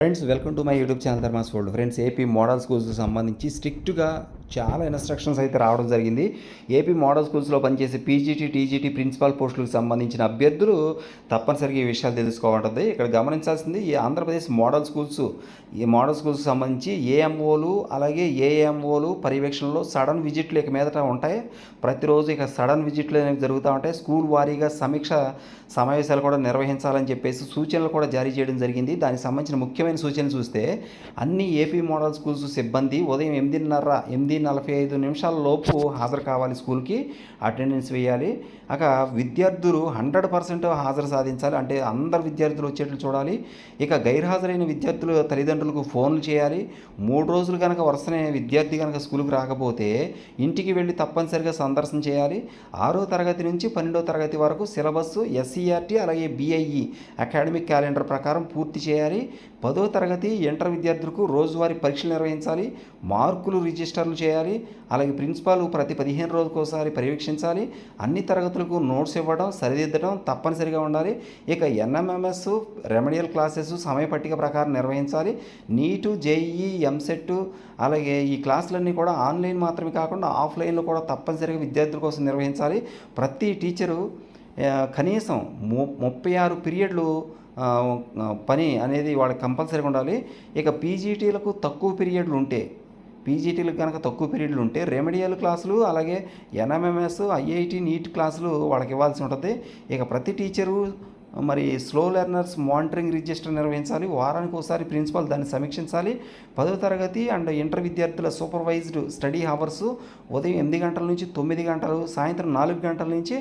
Friends, welcome to my YouTube channel Dharmas world. Friends, AP model స్కూల్స్కి సంబంధించి స్ట్రిక్ట్గా చాలా ఇన్స్ట్రక్షన్స్ అయితే రావడం జరిగింది. ఏపీ మోడల్ స్కూల్స్లో పనిచేసే పీజీటీ, టీజీటీ ప్రిన్సిపాల్ పోస్టులకు సంబంధించిన అభ్యర్థులు తప్పనిసరిగా ఈ విషయాలు తెలుసుకోవాలంటుంది. ఇక్కడ గమనించాల్సింది ఈ ఆంధ్రప్రదేశ్ మోడల్ స్కూల్స్, ఈ మోడల్ స్కూల్స్కి సంబంధించి ఏఎంఓలు అలాగే ఏఎంఓలు పర్యవేక్షణలో సడన్ విజిట్లు ఇక మీదట ఉంటాయి. ప్రతిరోజు ఇక సడన్ విజిట్లు అనేవి జరుగుతూ ఉంటాయి. స్కూల్ వారీగా సమీక్ష సమావేశాలు కూడా నిర్వహించాలని చెప్పేసి సూచనలు కూడా జారీ చేయడం జరిగింది. దానికి సంబంధించిన ముఖ్యమైన సూచనలు చూస్తే అన్ని ఏపీ మోడల్ స్కూల్స్ సిబ్బంది ఉదయం 8:45 లోపు హాజరు కావాలి. స్కూల్కి అటెండెన్స్ వేయాలి. అక విద్యార్థులు 100% హాజరు సాధించాలి. అంటే అందరు విద్యార్థులు వచ్చేట్లు చూడాలి. ఇక గైర్హాజరైన విద్యార్థుల తల్లిదండ్రులకు ఫోన్లు చేయాలి. 3 రోజులు కనుక వరుసనే విద్యార్థి కనుక స్కూల్కి రాకపోతే ఇంటికి వెళ్ళి తప్పనిసరిగా సందర్శన చేయాలి. 6వ తరగతి నుంచి 12వ తరగతి వరకు సిలబస్ ఎస్సీఆర్టీ అలాగే బిఐఈ అకాడమిక్ క్యాలెండర్ ప్రకారం పూర్తి చేయాలి. 10వ తరగతి ఇంటర్ విద్యార్థులకు రోజువారీ పరీక్షలు నిర్వహించాలి. మార్కులు రిజిస్టర్లు చేయాలి. అలాగే ప్రిన్సిపాల్ ప్రతి 15 రోజులకు ఒకసారి పర్యవేక్షించాలి. అన్ని తరగతులకు నోట్స్ ఇవ్వడం, సరిదిద్దడం తప్పనిసరిగా ఉండాలి. ఇక ఎన్ఎంఎంఎస్ రెమెడియల్ క్లాసెస్ సమయ పట్టిక ప్రకారం నిర్వహించాలి. నీటు, జేఈఈ, ఎంసెట్ అలాగే ఈ క్లాసులన్నీ కూడా ఆన్లైన్ మాత్రమే కాకుండా ఆఫ్లైన్లో కూడా తప్పనిసరిగా విద్యార్థుల కోసం నిర్వహించాలి. ప్రతి టీచరు కనీసం 36 పీరియడ్లు పని అనేది వాళ్ళకి కంపల్సరీగా ఉండాలి. ఇక పీజీటీలకు తక్కువ పీరియడ్లు కనుక తక్కువ పీరియడ్లు ఉంటే రెమెడియల్ క్లాసులు అలాగే ఎన్ఎంఎంఎస్, ఐఐటి, నీట్ క్లాసులు వాళ్ళకి ఇవ్వాల్సి ఉంటుంది. ఇక ప్రతి టీచరు మరి స్లో లెర్నర్స్ మానిటరింగ్ రిజిస్టర్ నిర్వహించాలి. వారానికి ఒకసారి ప్రిన్సిపాల్ దాన్ని సమీక్షించాలి. 10వ తరగతి అండ్ ఇంటర్ విద్యార్థుల సూపర్వైజ్డ్ స్టడీ అవర్స్ ఉదయం 8 గంటల నుంచి 9 గంటలు, సాయంత్రం 4 గంటల నుంచి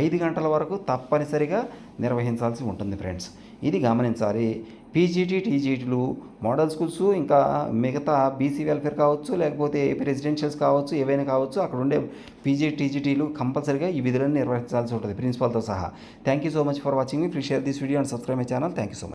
5 గంటల వరకు తప్పనిసరిగా నిర్వహించాల్సి ఉంటుంది. ఫ్రెండ్స్, ఇది గమనించాలి. పీజీటీ, టీజీటీలు మోడల్ స్కూల్స్ ఇంకా మిగతా బీసీ వెల్ఫేర్ కావచ్చు, లేకపోతే ఏపీ రెసిడెన్షియల్స్ కావచ్చు, ఏవైనా కావచ్చు, అక్కడ ఉండే పీజీటీ, టీజీటీలు కంపల్సరీగా ఈ విధులను నిర్వహించాల్సి ఉంటుంది ప్రిన్సిపాల్తో సహా. Thank you so much for watching me. Please share this video and subscribe my channel. Thank you so much.